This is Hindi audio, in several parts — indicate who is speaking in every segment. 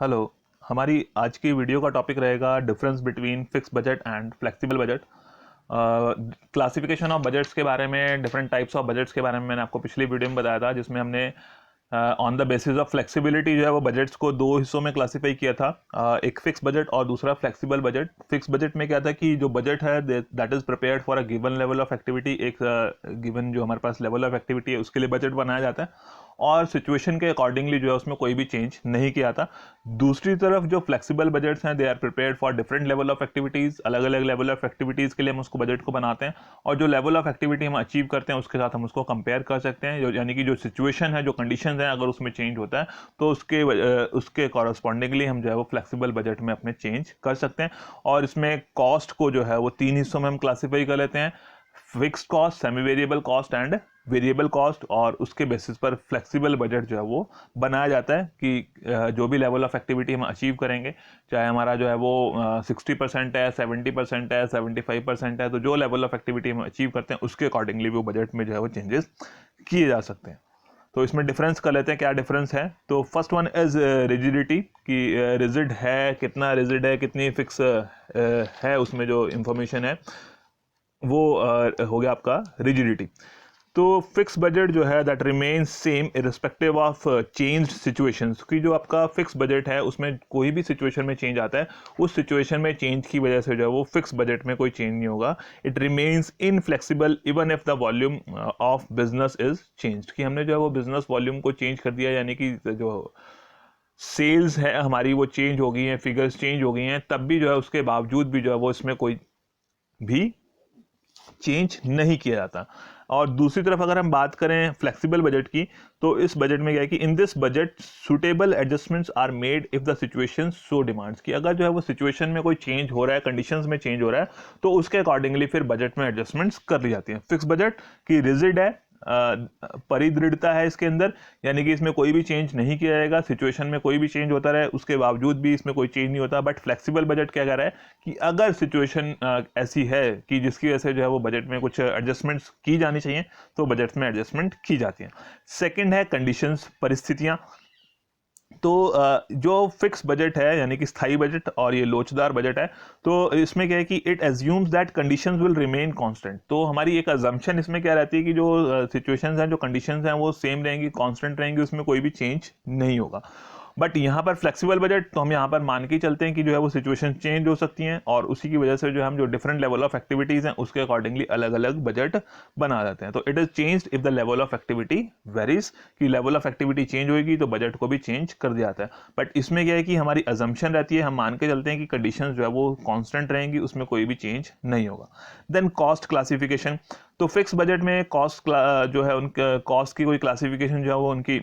Speaker 1: हेलो। हमारी आज की वीडियो का टॉपिक रहेगा difference between fix budget and flexible budget. Classification of budgets के बारे में, डिफरेंट टाइप्स ऑफ बजट्स के बारे में मैंने आपको पिछली वीडियो में बताया था, जिसमें हमने on the basis of flexibility जो है वो बजट्स को दो हिस्सों में क्लासीफाई किया था। एक फिक्स बजट और दूसरा फ्लेक्सिबल बजट। फिक्स बजट में क्या था कि जो बजट है that is prepared for a given level of activity. एक गिवन जो हमारे पास लेवल ऑफ एक्टिविटी है उसके लिए बजट बनाया जाता है और सिचुएशन के अकॉर्डिंगली जो है उसमें कोई भी चेंज नहीं किया था। दूसरी तरफ जो फ्लेक्सिबल बजट्स हैं they are prepared for different level of activities. अलग अलग लेवल ऑफ एक्टिविटीज़ के लिए हम उसको बजट को बनाते हैं और जो लेवल ऑफ एक्टिविटी हम अचीव करते हैं उसके साथ हम उसको कंपेयर कर सकते हैं। यानी कि जो सिचुएशन है, जो कंडीशन है, अगर उसमें चेंज होता है तो उसके कॉरस्पॉन्डिंगली हम जो है वो फ्लेक्सिबल बजट में अपने चेंज कर सकते हैं। और इसमें कॉस्ट को जो है वो तीन हिस्सों में हम क्लासीफाई कर लेते हैं: fixed cost, semi variable cost and variable cost. और उसके बेसिस पर फ्लेक्सिबल बजट जो है वो बनाया जाता है कि जो भी लेवल ऑफ एक्टिविटी हम अचीव करेंगे, चाहे हमारा जो है वो 60% है, 70% है, 75% है, तो जो लेवल ऑफ एक्टिविटी हम अचीव करते हैं उसके अकॉर्डिंगली वो बजट में जो है वो चेंजेस किए जा सकते हैं। तो इसमें डिफरेंस कर लेते हैं, क्या डिफरेंस है। तो फर्स्ट वन इज रिजिडिटी, कि रिजिड है, कितना रिजिड है, कितनी फिक्स है, उसमें जो इंफॉर्मेशन है वो हो गया आपका रिजिडिटी। तो फिक्स बजट जो है that remains same irrespective of change situations. की जो आपका फिक्स बजट है उसमें कोई भी सिचुएशन में चेंज आता है, उस सिचुएशन में चेंज की वजह से जो है वो फिक्स बजट में कोई चेंज नहीं होगा। It remains inflexible even if the volume of business is changed. कि हमने जो है वो बिजनेस वॉल्यूम को चेंज कर दिया, यानी कि जो सेल्स है हमारी वो चेंज हो गई हैं, फिगर्स चेंज हो गई हैं, तब भी जो है उसके बावजूद भी जो है वो इसमें कोई भी चेंज नहीं किया जाता। और दूसरी तरफ अगर हम बात करें फ्लेक्सिबल बजट की, तो इस बजट में क्या है कि in this budget suitable adjustments are made if the situation so demands. कि अगर जो है वो सिचुएशन में कोई चेंज हो रहा है, कंडीशंस में चेंज हो रहा है, तो उसके अकॉर्डिंगली फिर बजट में एडजस्टमेंट्स कर ली जाती हैं। फिक्स बजट की रिजिड है, परिदृढ़ता है इसके अंदर, यानी कि इसमें कोई भी चेंज नहीं किया जाएगा, सिचुएशन में कोई भी चेंज होता रहे उसके बावजूद भी इसमें कोई चेंज नहीं होता। बट फ्लेक्सिबल बजट क्या कह रहा है कि अगर सिचुएशन ऐसी है कि जिसकी वजह से जो है वो बजट में कुछ एडजस्टमेंट्स की जानी चाहिए, तो बजट में एडजस्टमेंट की जाती हैं। सेकंड है कंडीशंस, परिस्थितियां। तो जो फिक्स बजट है यानी कि स्थायी बजट और ये लोचदार बजट है, तो इसमें क्या है कि it assumes that conditions will remain constant. तो हमारी एक अजम्पशन इसमें क्या रहती है कि जो सिचुएशंस हैं, जो कंडीशंस हैं वो सेम रहेंगी, कांस्टेंट रहेंगी, उसमें कोई भी चेंज नहीं होगा। बट यहाँ पर फ्लेक्सिबल बजट तो हम यहाँ पर मान के चलते हैं कि जो है वो सिचुएशन चेंज हो सकती हैं और उसी की वजह से जो हम जो डिफरेंट लेवल ऑफ एक्टिविटीज़ हैं उसके अकॉर्डिंगली अलग अलग बजट बना देते हैं। तो it is changed if the level of activity varies. कि लेवल ऑफ एक्टिविटी चेंज होगी तो बजट को भी चेंज कर दिया जाता है। बट इसमें क्या है कि हमारी अजम्पशन रहती है, हम मान के चलते हैं कि कंडीशन जो है वो कॉन्स्टेंट रहेंगी, उसमें कोई भी चेंज नहीं होगा। Then cost classification. तो फिक्स बजट में कॉस्ट जो है उनका कॉस्ट की कोई क्लासिफिकेशन जो है वो उनकी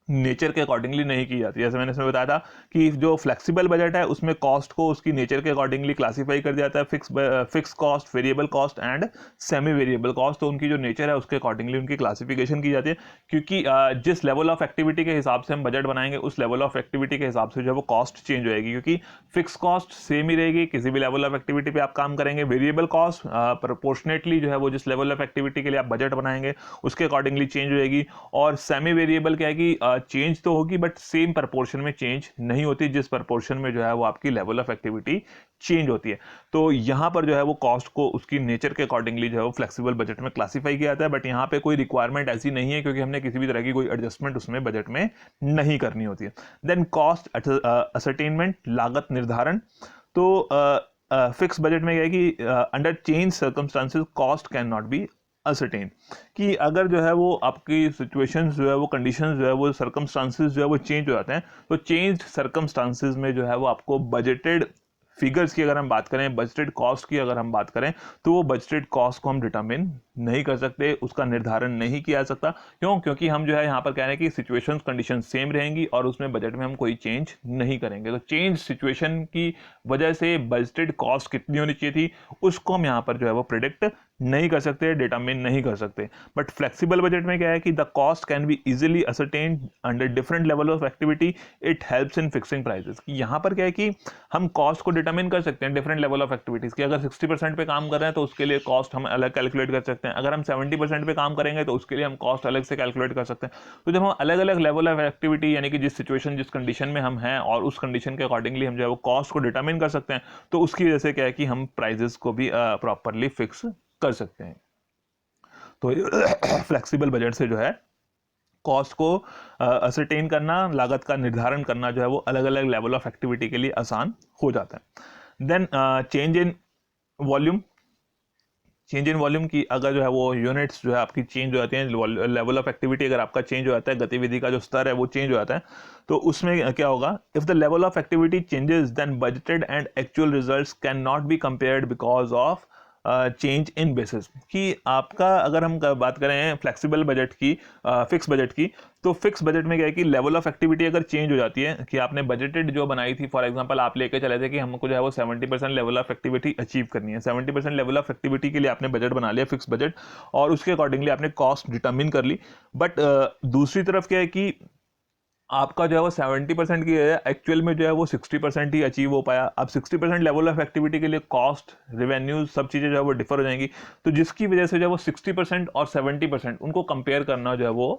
Speaker 1: नेचर के अकॉर्डिंगली नहीं की जाती। जैसे मैंने इसमें बताया था कि जो फ्लेक्सिबल बजट है उसमें कॉस्ट को उसकी नेचर के अकॉर्डिंगली क्लासीफाई कर दिया जाता है। Fix cost, variable cost and semi variable cost. तो उनकी जो नेचर है उसके अकॉर्डिंगली उनकी क्लासिफिकेशन की जाती है, क्योंकि जिस लेवल ऑफ एक्टिविटी के हिसाब से हम बजट बनाएंगे उस लेवल ऑफ एक्टिविटी के हिसाब से जो है वो कॉस्ट चेंज हो जाएगी, क्योंकि फिक्स कॉस्ट सेम ही रहेगी किसी भी लेवल ऑफ एक्टिविटी पे आप काम करेंगे। वेरिएबल कॉस्ट प्रोपोर्शनेटली जो है वो जिस लेवल ऑफ एक्टिविटी के लिए आप बजट बनाएंगे उसके अकॉर्डिंगली चेंज हो जाएगी। और सेमी वेरिएबल क्या है कि चेंज तो होगी बट सेम प्रपोर्शन में चेंज नहीं होती, जिस प्रपोर्शन में जो है वो आपकी लेवल ऑफ एक्टिविटी चेंज होती है। तो यहां पर जो है वो कॉस्ट को उसकी नेचर के अकॉर्डिंगली जो है वो फ्लेक्सिबल बजट में क्लासीफाई किया जाता है। बट यहां पे कोई रिक्वायरमेंट ऐसी नहीं है, क्योंकि हमने किसी भी तरह की कोई एडजस्टमेंट उसमें बजट में नहीं करनी होती है। देन कॉस्ट असरटेनमेंट, लागत निर्धारण। तो फिक्स बजट में क्या है कि under change circumstances cost can not B ascertain. कि अगर जो है वो आपकी सिचुएशंस जो है वो कंडीशंस जो है वो सर्कमस्टांसेस जो है वो चेंज हो जाते हैं, तो चेंज सर्कमस्टांसेस में जो है वो आपको बजटेड फिगर्स की अगर हम बात करें, बजटेड कॉस्ट की अगर हम बात करें, तो वो बजटेड कॉस्ट को हम डिटरमिन नहीं कर सकते, उसका निर्धारण नहीं किया जा सकता। क्यों? क्योंकि हम जो है यहाँ पर कह रहे हैं कि सिचुएशंस कंडीशन सेम रहेंगी और उसमें बजट में हम कोई चेंज नहीं करेंगे। तो चेंज सिचुएशन की वजह से बजटेड कॉस्ट कितनी होनी चाहिए थी उसको हम यहाँ पर जो है वो प्रिडिक्ट नहीं कर सकते, डिटरमिन नहीं कर सकते। बट फ्लेक्सिबल बजट में क्या है कि the cost can be easily ascertained under different level of activity, it helps in fixing prices. कि यहाँ पर क्या है कि हम कॉस्ट को डिटरमिन कर सकते हैं डिफरेंट लेवल ऑफ एक्टिविटीज़ की। अगर 60% पे काम कर रहे हैं तो उसके लिए कॉस्ट हम अलग कैलकुलेट कर सकते हैं, अगर हम 70% पे काम करेंगे तो उसके लिए हम कॉस्ट अलग से कैलकुलेट कर सकते हैं। तो जब हम अलग अलग लेवल ऑफ एक्टिविटी यानी कि जिस सिचुएशन जिस कंडीशन में हम हैं और उस कंडीशन के अकॉर्डिंगली हम जो है वो कॉस्ट को डिटरमिन कर सकते हैं, तो उसकी वजह से क्या है कि हम प्राइजेस को भी प्रॉपरली फिक्स कर सकते हैं। तो फ्लेक्सिबल बजट से जो है कॉस्ट को असरटेन करना, लागत का निर्धारण करना जो है वो अलग अलग लेवल ऑफ एक्टिविटी के लिए आसान हो जाता है। Then change in volume. Change in volume की अगर जो है वो यूनिट्स जो है आपकी चेंज हो जाती हैं, लेवल ऑफ एक्टिविटी अगर आपका चेंज हो जाता है, गतिविधि का जो स्तर है वो चेंज हो जाता है, तो उसमें क्या होगा, if the level of activity changes then budgeted and actual results can not be compared because of change in basis. कि आपका अगर हम बात करें फ्लेक्सिबल बजट की, फिक्स बजट की, तो फिक्स बजट में क्या है कि लेवल ऑफ एक्टिविटी अगर चेंज हो जाती है, कि आपने बजटेड जो बनाई थी, फॉर एग्जांपल आप लेके चले थे कि हमको जो है वो 70% लेवल ऑफ एक्टिविटी अचीव करनी है, 70% लेवल ऑफ एक्टिविटी के लिए आपने बजट बना लिया फिक्स बजट, और उसके अकॉर्डिंगली आपने कॉस्ट डिटरमिन कर ली। बट दूसरी तरफ क्या है कि आपका जो है वो 70% की है, एक्चुअल में जो है वो 60% ही अचीव हो पाया। अब 60% लेवल ऑफ एक्टिविटी के लिए कॉस्ट, रेवेन्यूज, सब चीज़ें जो है वो डिफर हो जाएंगी, तो जिसकी वजह से जो है वो 60% और 70% उनको कंपेयर करना जो है वो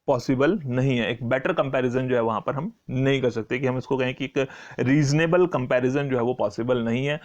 Speaker 1: पॉसिबल नहीं है। एक बेटर कंपैरिजन जो है वहां पर हम नहीं कर सकते, कि हम इसको कहें कि एक रीजनेबल कंपैरिजन जो है वो पॉसिबल नहीं है।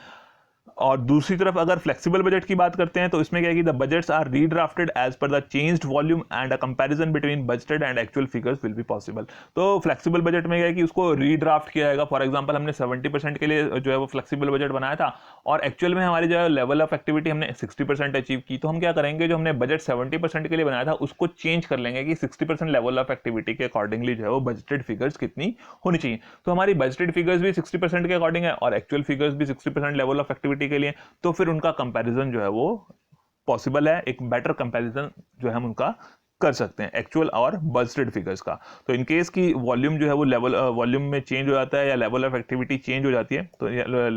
Speaker 1: और दूसरी तरफ अगर फ्लेक्सिबल बजट की बात करते हैं तो इसमें क्या है कि the budgets are redrafted as per the changed volume and a comparison between budgeted and actual figures will be possible. तो फ्लेक्सिबल बजट में क्या है कि उसको रीड्राफ्ट किया जाएगा। फॉर एग्जांपल हमने 70% के लिए जो है वो फ्लेक्सिबल बजट बनाया था, और एक्चुअल में हमारी जो है लेवल ऑफ एक्टिविटी हमने 60% अचीव की, तो हम क्या करेंगे, जो हमने बजट 70% के लिए बनाया था उसको चेंज कर लेंगे कि 60% लेवल ऑफ एक्टिविटी के अकॉर्डिंगली जो है वो बजटेड फिगर्स कितनी होनी चाहिए। तो हमारी बजटेड फिगर्स भी 60% के अकॉर्डिंग है और एक्चुअल फिगर्स भी 60% लेवल ऑफ एक्टिविटी के लिए, तो फिर उनका कंपैरिजन जो है वो पॉसिबल है। एक बेटर कंपैरिजन जो है हम उनका कर सकते हैं एक्चुअल और बजटेड फिगर्स का। तो इन केस की वॉल्यूम जो है वो लेवल वॉल्यूम में चेंज हो जाता है या लेवल ऑफ एक्टिविटी चेंज हो जाती है, तो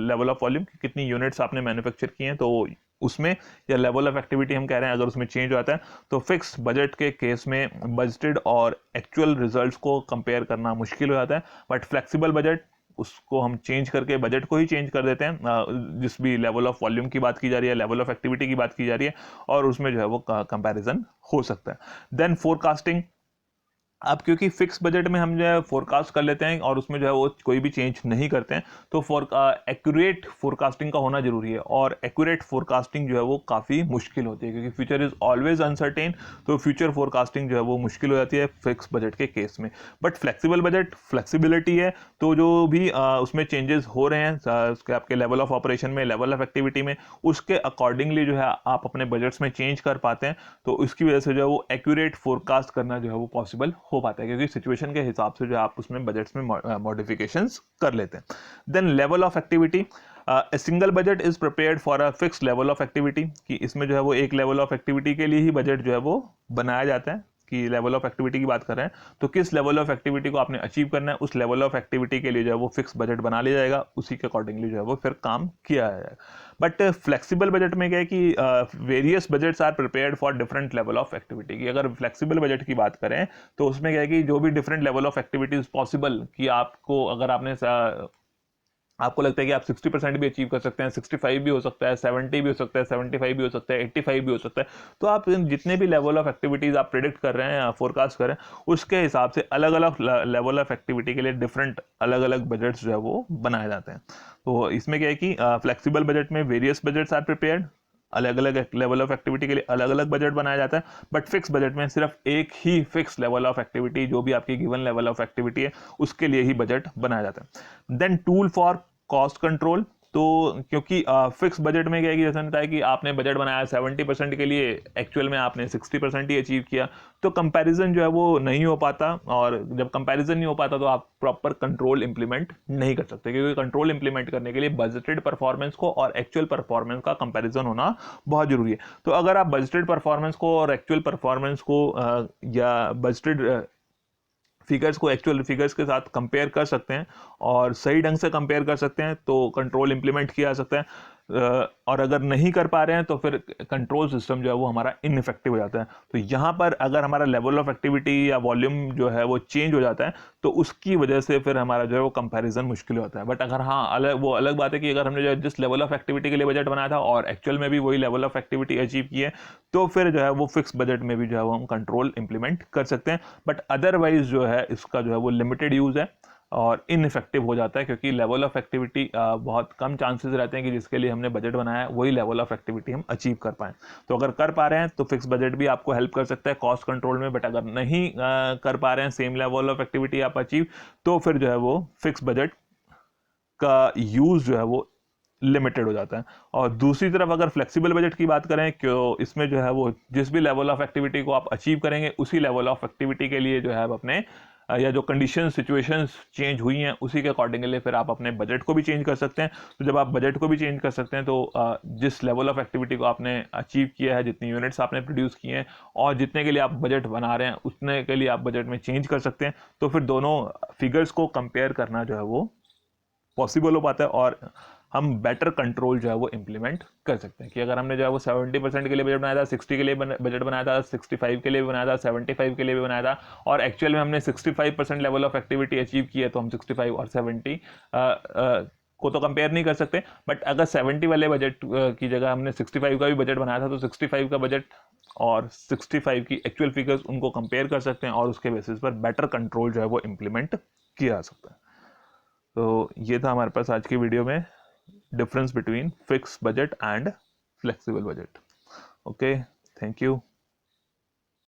Speaker 1: लेवल ऑफ वॉल्यूम कितनी यूनिट्स आपने मैन्युफैक्चर की हैं, तो उसमें, या लेवल ऑफ एक्टिविटी हम कह रहे हैं, अगर उसमें चेंज हो जाता है, तो फिक्स बजट के केस में बजटेड और एक्चुअल रिजल्ट्स को कंपेयर करना मुश्किल हो जाता है। बट फ्लेक्सिबल बजट, उसको हम चेंज करके बजट को ही चेंज कर देते हैं, जिस भी लेवल ऑफ वॉल्यूम की बात की जा रही है, लेवल ऑफ एक्टिविटी की बात की जा रही है, और उसमें जो है वो कंपैरिजन हो सकता है। Then forecasting. अब क्योंकि फिक्स बजट में हम जो है फोरकास्ट कर लेते हैं और उसमें जो है वो कोई भी चेंज नहीं करते हैं, तो एक्यूरेट फोरकास्टिंग का होना जरूरी है, और एक्यूरेट फोरकास्टिंग जो है वो काफ़ी मुश्किल होती है, क्योंकि फ्यूचर इज ऑलवेज अनसर्टेन। तो फ्यूचर फोरकास्टिंग जो है वो मुश्किल हो जाती है फिक्स बजट के केस में। बट फ्लेक्सिबल बजट फ्लेक्सिबिलिटी है, तो जो भी उसमें चेंजेस हो रहे हैं उसके आपके लेवल ऑफ ऑपरेशन में, लेवल ऑफ एक्टिविटी में, उसके अकॉर्डिंगली जो है आप अपने बजट्स में चेंज कर पाते हैं, तो इसकी वजह से जो है वो एक्यूरेट फोरकास्ट करना जो है वो पॉसिबल हो पाता है, क्योंकि सिचुएशन के हिसाब से जो आप उसमें बजट्स में मॉडिफिकेशंस कर लेते हैं। Then level of activity. Single budget is prepared for a fix level of activity, कि इसमें जो है वो एक लेवल ऑफ एक्टिविटी के लिए ही बजट जो है वो बनाया जाता है, कि लेवल ऑफ एक्टिविटी की बात कर रहे हैं तो किस लेवल ऑफ एक्टिविटी को आपने अचीव करना है, उस लेवल ऑफ एक्टिविटी के लिए जो है वो फिक्स बजट बना लिया जाएगा, उसी के अकॉर्डिंगली जो है वो फिर काम किया जाएगा। बट फ्लेक्सिबल बजट में क्या है कि various budgets are prepared for different level of activity की। अगर फ्लेक्सिबल बजट की बात करें तो उसमें क्या है कि जो भी different level of activities possible, कि आपको अगर आपको लगता है कि आप 60% भी अचीव कर सकते हैं, 65 भी हो सकता है, 70 भी हो सकता है, 75 भी हो सकता है, 85 भी हो सकता है, तो आप जितने भी लेवल ऑफ एक्टिविटीज़ आप प्रेडिक्ट कर रहे हैं, फोरकास्ट कर रहे हैं, उसके हिसाब से अलग अलग लेवल ऑफ एक्टिविटी के लिए डिफरेंट अलग अलग बजट्स जो है वो बनाए जाते हैं। तो इसमें क्या है कि फ्लेक्सिबल बजट में वेरियस बजट्स आर प्रिपेयर्ड, अलग अलग लेवल ऑफ एक्टिविटी के लिए अलग अलग बजट बनाया जाता है। बट फिक्स बजट में सिर्फ एक ही फिक्स लेवल ऑफ एक्टिविटी, जो भी आपकी गिवन लेवल ऑफ एक्टिविटी है, उसके लिए ही बजट बनाया जाता है। Then tool for cost control. तो क्योंकि फिक्स बजट में क्या है कि जैसे बताया कि आपने बजट बनाया 70% के लिए, एक्चुअल में आपने 60% ही अचीव किया, तो कंपैरिजन जो है वो नहीं हो पाता, और जब कंपैरिजन नहीं हो पाता तो आप प्रॉपर कंट्रोल इंप्लीमेंट नहीं कर सकते, क्योंकि कंट्रोल इंप्लीमेंट करने के लिए बजटेड परफॉर्मेंस को और एक्चुअल परफॉर्मेंस का कंपैरिजन होना बहुत जरूरी है। तो अगर आप बजटेड परफॉर्मेंस को और एक्चुअल परफॉर्मेंस को या बजटेड फिगर्स को एक्चुअल फिगर्स के साथ कंपेयर कर सकते हैं और सही ढंग से कंपेयर कर सकते हैं, तो कंट्रोल इंप्लीमेंट किया जा सकता है। और अगर नहीं कर पा रहे हैं तो फिर कंट्रोल सिस्टम जो है वो हमारा इनइफेक्टिव हो जाता है। तो यहाँ पर अगर हमारा लेवल ऑफ एक्टिविटी या वॉल्यूम जो है वो चेंज हो जाता है तो उसकी वजह से फिर हमारा जो है वो कंपैरिजन मुश्किल होता है। बट अगर हाँ अलग बात है कि अगर हमने जो है जिस लेवल ऑफ एक्टिविटी के लिए बजट बनाया था और एक्चुअल में भी वही लेवल ऑफ एक्टिविटी अचीव की है तो फिर जो है वो फिक्स बजट में भी जो है वो हम कंट्रोल इंप्लीमेंट कर सकते हैं। बट अदरवाइज जो है इसका जो है वो लिमिटेड यूज़ है और इनइफेक्टिव हो जाता है, क्योंकि लेवल ऑफ एक्टिविटी बहुत कम चांसेस रहते हैं कि जिसके लिए हमने बजट बनाया है वही लेवल ऑफ एक्टिविटी हम अचीव कर पाएँ। तो अगर कर पा रहे हैं तो फिक्स बजट भी आपको हेल्प कर सकता है कॉस्ट कंट्रोल में। बट अगर नहीं कर पा रहे हैं सेम लेवल ऑफ एक्टिविटी आप अचीव, तो फिर जो है वो फिक्स बजट का यूज़ जो है वो लिमिटेड हो जाता है। और दूसरी तरफ अगर फ्लेक्सिबल बजट की बात करें, क्यों इसमें जो है वो जिस भी लेवल ऑफ एक्टिविटी को आप अचीव करेंगे उसी लेवल ऑफ एक्टिविटी के लिए जो है आप अपने या जो कंडीशन सिचुएशंस चेंज हुई हैं उसी के अकॉर्डिंगली फिर आप अपने बजट को भी चेंज कर सकते हैं। तो जब आप बजट को भी चेंज कर सकते हैं तो जिस लेवल ऑफ एक्टिविटी को आपने अचीव किया है, जितनी यूनिट्स आपने प्रोड्यूस किए हैं और जितने के लिए आप बजट बना रहे हैं उतने के लिए आप बजट में चेंज कर सकते हैं। तो फिर दोनों फिगर्स को कंपेयर करना जो है वो पॉसिबल हो पाता है और हम बेटर कंट्रोल जो है वो इम्प्लीमेंट कर सकते हैं। कि अगर हमने जो है वो 70% के लिए बजट बनाया था, 60 के लिए बजट बनाया था, 65 के लिए भी बनाया था, 75 के लिए भी बनाया था और एक्चुअल में हमने 65% लेवल ऑफ एक्टिविटी अचीव की है, तो हम 65 और 70 को तो कंपेयर नहीं कर सकते। बट अगर 70 वाले बजट की जगह हमने 65 का भी बजट बनाया था तो 65 का बजट और 65 की एक्चुअल फिगर्स उनको कंपेयर कर सकते हैं और उसके बेसिस पर बेटर कंट्रोल जो है वो इम्प्लीमेंट किया जा सकता है। तो ये था हमारे पास आज की वीडियो में difference between fixed budget and flexible budget. Okay, thank you.